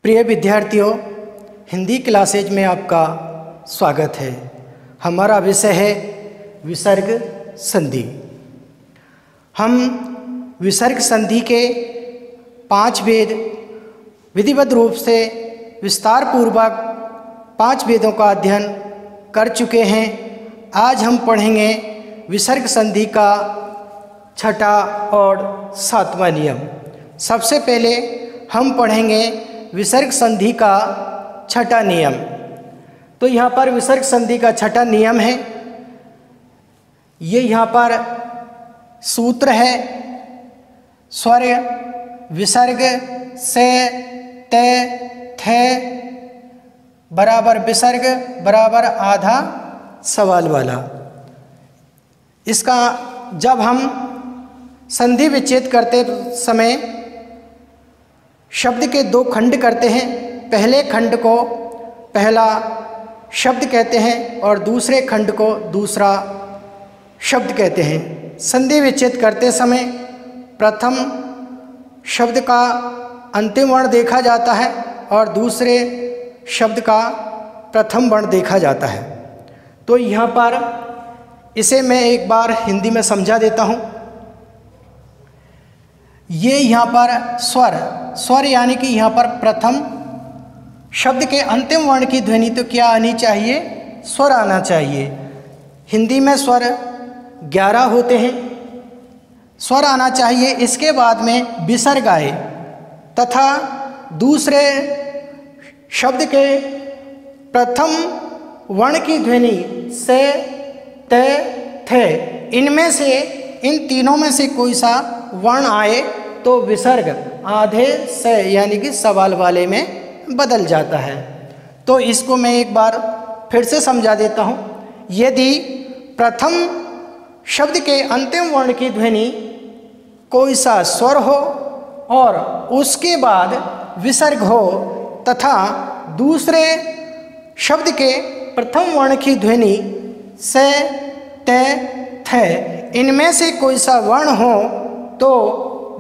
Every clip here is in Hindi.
प्रिय विद्यार्थियों, हिंदी क्लासेज में आपका स्वागत है। हमारा विषय है विसर्ग संधि। हम विसर्ग संधि के 5 भेद विधिवत रूप से विस्तार पूर्वक 5 भेदों का अध्ययन कर चुके हैं। आज हम पढ़ेंगे विसर्ग संधि का 6ठा और 7वां नियम। सबसे पहले हम पढ़ेंगे विसर्ग संधि का 6ठा नियम। तो यहाँ पर विसर्ग संधि का 6ठा नियम है। ये यहाँ पर सूत्र है। स्वर विसर्ग से ते थे बराबर विसर्ग बराबर आधा सवाल वाला। इसका जब हम संधि विच्छेद करते समय शब्द के 2 खंड करते हैं। पहले खंड को पहला शब्द कहते हैं और दूसरे खंड को दूसरा शब्द कहते हैं। संधि विच्छेद करते समय प्रथम शब्द का अंतिम वर्ण देखा जाता है और दूसरे शब्द का प्रथम वर्ण देखा जाता है। तो यहाँ पर इसे मैं एक बार हिंदी में समझा देता हूँ। ये यहाँ पर स्वर यानी कि यहाँ पर प्रथम शब्द के अंतिम वर्ण की ध्वनि तो क्या आनी चाहिए? स्वर आना चाहिए। हिंदी में स्वर 11 होते हैं, स्वर आना चाहिए। इसके बाद में विसर्ग आए तथा दूसरे शब्द के प्रथम वर्ण की ध्वनि से ते थे। इनमें से इन तीनों में से कोई सा वर्ण आए तो विसर्ग आधे से यानी कि सवाल वाले में बदल जाता है। तो इसको मैं एक बार फिर से समझा देता हूँ। यदि प्रथम शब्द के अंतिम वर्ण की ध्वनि कोई सा स्वर हो और उसके बाद विसर्ग हो तथा दूसरे शब्द के प्रथम वर्ण की ध्वनि से ते थे, इनमें से कोई सा वर्ण हो तो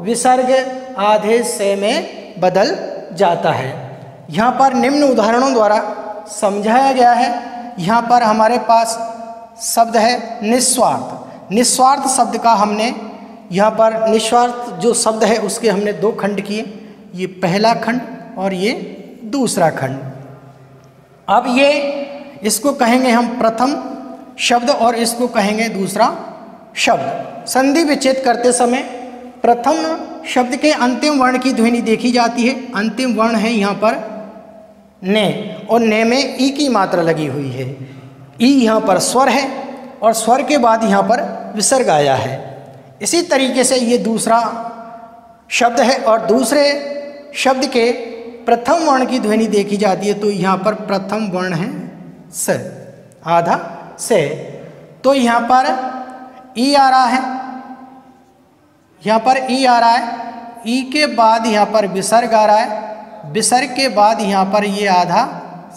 विसर्ग आधे से में बदल जाता है। यहाँ पर निम्न उदाहरणों द्वारा समझाया गया है। यहाँ पर हमारे पास शब्द है निस्वार्थ। निस्वार्थ शब्द का हमने यहाँ पर निस्वार्थ जो शब्द है उसके हमने 2 खंड किए। ये पहला खंड और ये दूसरा खंड। अब ये इसको कहेंगे हम प्रथम शब्द और इसको कहेंगे दूसरा शब्द। संधि विच्छेद करते समय प्रथम शब्द के अंतिम वर्ण की ध्वनि देखी जाती है। अंतिम वर्ण है यहाँ पर ने और ने में ई की मात्रा लगी हुई है। ई यहाँ पर स्वर है और स्वर के बाद यहाँ पर विसर्ग आया है। इसी तरीके से ये दूसरा शब्द है और दूसरे शब्द के प्रथम वर्ण की ध्वनि देखी जाती है। तो यहाँ पर प्रथम वर्ण है स, आधा से। तो यहाँ पर ई आ रहा है, यहाँ पर ई आ रहा है। ई के बाद यहाँ पर विसर्ग आ रहा है, विसर्ग के बाद यहाँ पर ये आधा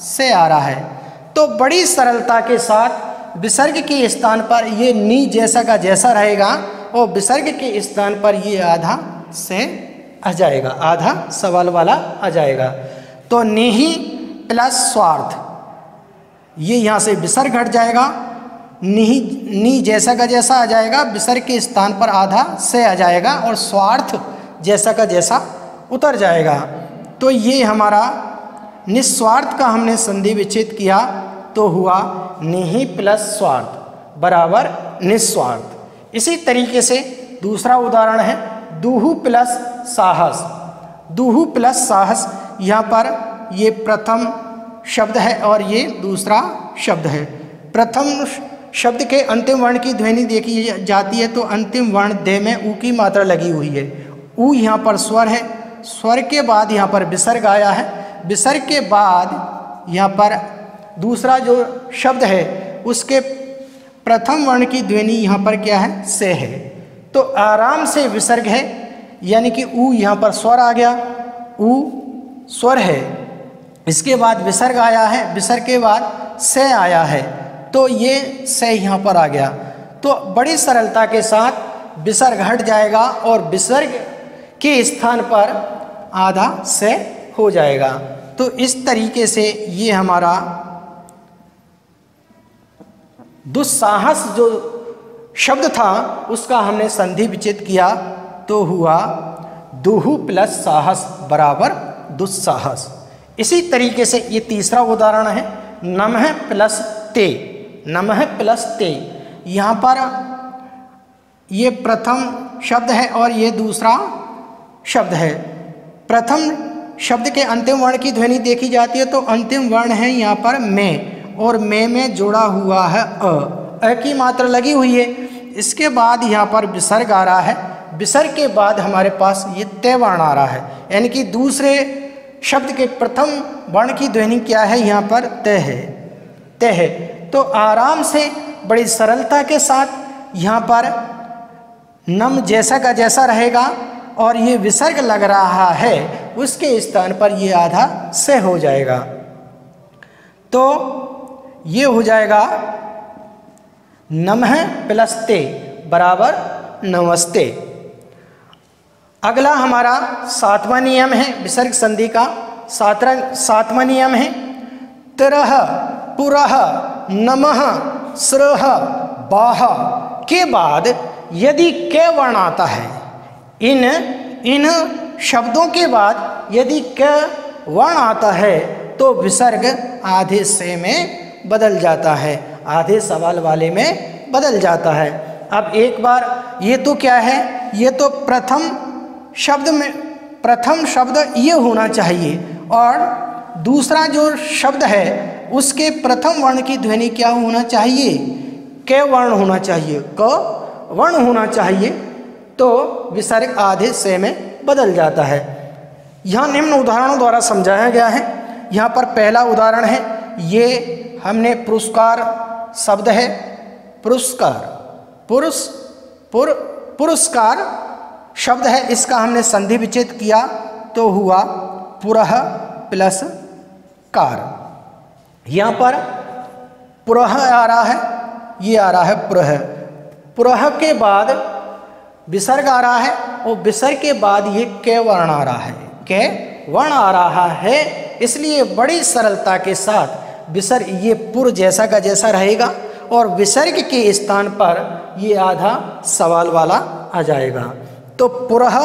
से आ रहा है। तो बड़ी सरलता के साथ विसर्ग के स्थान पर ये नी जैसा का जैसा रहेगा और विसर्ग के स्थान पर ये आधा से आ जाएगा, आधा सवाल वाला आ जाएगा। तो निहि प्लस स्वार्थ, ये यहाँ से विसर्ग हट जाएगा। नी जैसा का जैसा आ जाएगा, विसर्ग के स्थान पर आधा से आ जाएगा और स्वार्थ जैसा का जैसा उतर जाएगा। तो ये हमारा निस्वार्थ का हमने संधि विच्छेद किया तो हुआ निहि प्लस स्वार्थ बराबर निस्वार्थ। इसी तरीके से दूसरा उदाहरण है दुहु प्लस साहस। दुहु प्लस साहस, यहाँ पर ये प्रथम शब्द है और ये दूसरा शब्द है। प्रथम शब्द के अंतिम वर्ण की ध्वनि देखी जाती है तो अंतिम वर्ण दे में ऊ की मात्रा लगी हुई है। ऊ यहाँ पर स्वर है, स्वर के बाद यहाँ पर विसर्ग आया है। विसर्ग के बाद यहाँ पर दूसरा जो शब्द है उसके प्रथम वर्ण की ध्वनि यहाँ पर क्या है? से है। तो आराम से विसर्ग है यानी कि ऊ यहाँ पर स्वर आ गया, ऊ स्वर है। इसके बाद विसर्ग आया है, विसर्ग के बाद से आया है तो ये से यहाँ पर आ गया। तो बड़ी सरलता के साथ विसर्ग हट जाएगा और विसर्ग के स्थान पर आधा से हो जाएगा। तो इस तरीके से ये हमारा दुस्साहस जो शब्द था उसका हमने संधि विच्छेद किया, तो हुआ दुहु प्लस साहस बराबर दुस्साहस। इसी तरीके से ये तीसरा उदाहरण है नमः प्लस ते। नमः प्लस ते, यहाँ पर ये प्रथम शब्द है और ये दूसरा शब्द है। प्रथम शब्द के अंतिम वर्ण की ध्वनि देखी जाती है तो अंतिम वर्ण है यहाँ पर में, और में जुड़ा हुआ है अ की मात्रा लगी हुई है। इसके बाद यहाँ पर विसर्ग आ रहा है, विसर्ग के बाद हमारे पास ये तय वर्ण आ रहा है, यानी कि दूसरे शब्द के प्रथम वर्ण की ध्वनि क्या है, यहाँ पर तय है, तय है। तो आराम से बड़ी सरलता के साथ यहाँ पर नम जैसा का जैसा रहेगा और ये विसर्ग लग रहा है उसके स्थान पर ये आधा से हो जाएगा। तो ये हो जाएगा नमः प्लस ते बराबर नमस्ते। अगला हमारा सातवां नियम है विसर्ग संधि का। सातवां नियम है तरह पुरह नमः स्रह बाह के बाद यदि क वर्ण आता है, इन शब्दों के बाद यदि क वर्ण आता है तो विसर्ग आधे से में बदल जाता है, आधे सवाल वाले में बदल जाता है। अब एक बार ये तो क्या है, ये तो प्रथम शब्द ये होना चाहिए और दूसरा जो शब्द है उसके प्रथम वर्ण की ध्वनि क्या होना चाहिए, क वर्ण होना चाहिए, क वर्ण होना चाहिए। तो विसर्ग आधे से में बदल जाता है। यहाँ निम्न उदाहरणों द्वारा समझाया गया है। यहाँ पर पहला उदाहरण है, ये हमने पुरस्कार शब्द है, पुरस्कार पुरस्कार शब्द है, इसका हमने संधि विच्छेद किया तो हुआ पुरह प्लस कार। यहाँ पर पुरह आ रहा है, ये आ रहा है पुरह, पुरह के बाद विसर्ग आ रहा है और विसर्ग के बाद ये क वर्ण आ रहा है, क वर्ण आ रहा है। इसलिए बड़ी सरलता के साथ विसर्ग ये पुर जैसा का जैसा रहेगा और विसर्ग के स्थान पर ये आधा सवाल वाला आ जाएगा। तो पुरह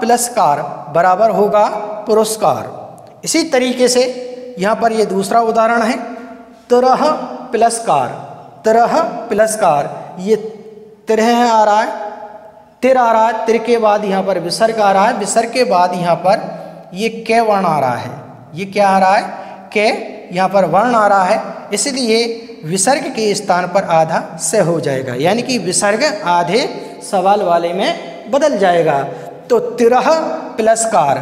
प्लस कार बराबर होगा पुरस्कार। इसी तरीके से यहाँ पर ये दूसरा उदाहरण है तरह प्लस कार, तरह प्लस कार, ये तरह आ रहा है, तिर आ रहा है, तिर के बाद यहाँ पर विसर्ग आ रहा है, विसर्ग के बाद यहाँ पर ये क वर्ण आ रहा है, ये क्या आ रहा है, के यहाँ पर वर्ण आ रहा है। इसलिए विसर्ग के स्थान पर आधा से हो जाएगा, यानी कि विसर्ग आधे सवाल वाले में बदल जाएगा। तो तिरह प्लस कार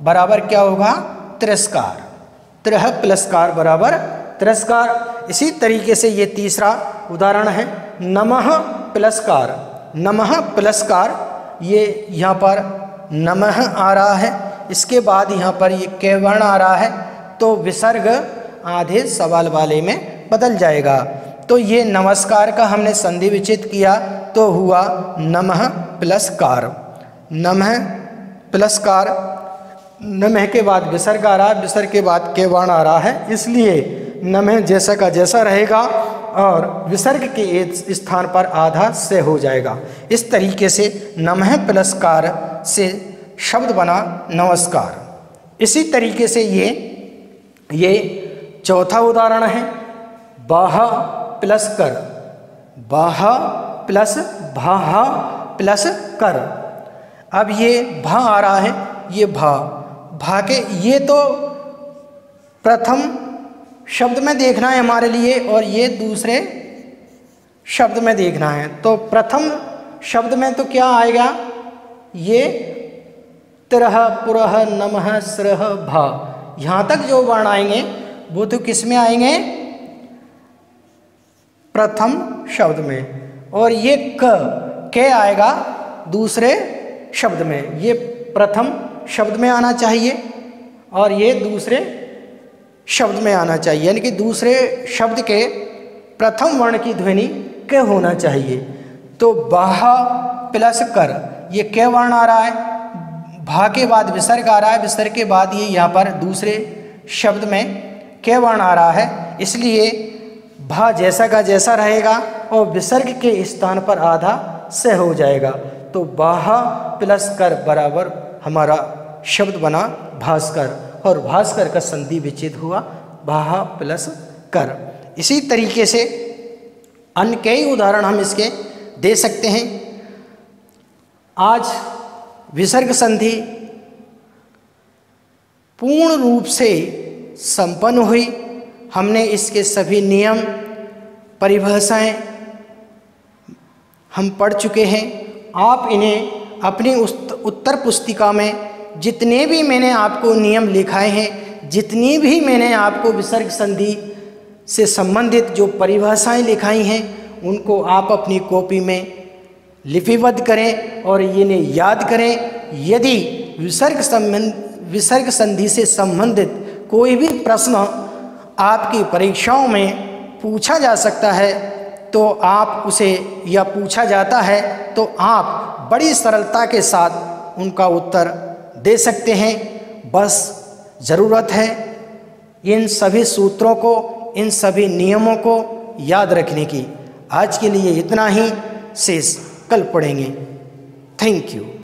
बराबर क्या होगा, तिरस्कार, तिरह प्लस कार बराबर तिरस्कार। इसी तरीके से ये तीसरा उदाहरण है नमः प्लस कार, नमः प्लस कार, ये यहाँ पर नमः आ रहा है, इसके बाद यहाँ पर ये क वर्ण आ रहा है तो विसर्ग आधे सवाल वाले में बदल जाएगा। तो ये नमस्कार का हमने संधि विच्छेद किया तो हुआ नमः प्लस कार, नमः प्लस कार, नमः के बाद विसर्ग आ रहा है, विसर्ग के बाद के वर्ण आ रहा है, इसलिए नमः जैसा का जैसा रहेगा और विसर्ग के स्थान पर आधा से हो जाएगा। इस तरीके से नमः प्लस कार से शब्द बना नमस्कार। इसी तरीके से ये चौथा उदाहरण है बाह प्लस कर, बाह प्लस भाह प्लस कर। अब ये भा आ रहा है, ये भा के ये तो प्रथम शब्द में देखना है हमारे लिए और ये दूसरे शब्द में देखना है। तो प्रथम शब्द में तो क्या आएगा, ये तिरह पुरह नमः स्रह भा, यहाँ तक जो वर्ण आएंगे वो तो किस में आएंगे, प्रथम शब्द में। और ये क आएगा दूसरे शब्द में, ये प्रथम शब्द में आना चाहिए और ये दूसरे शब्द में आना चाहिए, यानी कि दूसरे शब्द के प्रथम वर्ण की ध्वनि क होना चाहिए। तो बाह प्लस कर, ये क वर्ण आ रहा है, भा के बाद विसर्ग आ रहा है, विसर्ग के बाद ये यहाँ पर दूसरे शब्द में कै वर्ण आ रहा है, इसलिए भा जैसा का जैसा रहेगा और विसर्ग के स्थान पर आधा से हो जाएगा। तो बाहा प्लस कर बराबर हमारा शब्द बना भास्कर, और भास्कर का संधि विच्छेद हुआ बाहा प्लस कर। इसी तरीके से अन्य कई उदाहरण हम इसके दे सकते हैं। आज विसर्ग संधि पूर्ण रूप से संपन्न हुई। हमने इसके सभी नियम परिभाषाएं हम पढ़ चुके हैं। आप इन्हें अपनी उत्तर पुस्तिका में जितने भी मैंने आपको नियम लिखाए हैं, जितनी भी मैंने आपको विसर्ग संधि से संबंधित जो परिभाषाएं लिखाई हैं, उनको आप अपनी कॉपी में लिपिबद्ध करें और इन्हें याद करें। यदि विसर्ग संधि से संबंधित कोई भी प्रश्न आपकी परीक्षाओं में पूछा जा सकता है तो आप उसे, या पूछा जाता है तो आप बड़ी सरलता के साथ उनका उत्तर दे सकते हैं। बस ज़रूरत है इन सभी सूत्रों को, इन सभी नियमों को याद रखने की। आज के लिए इतना ही, शेष कल पढ़ेंगे। Thank you.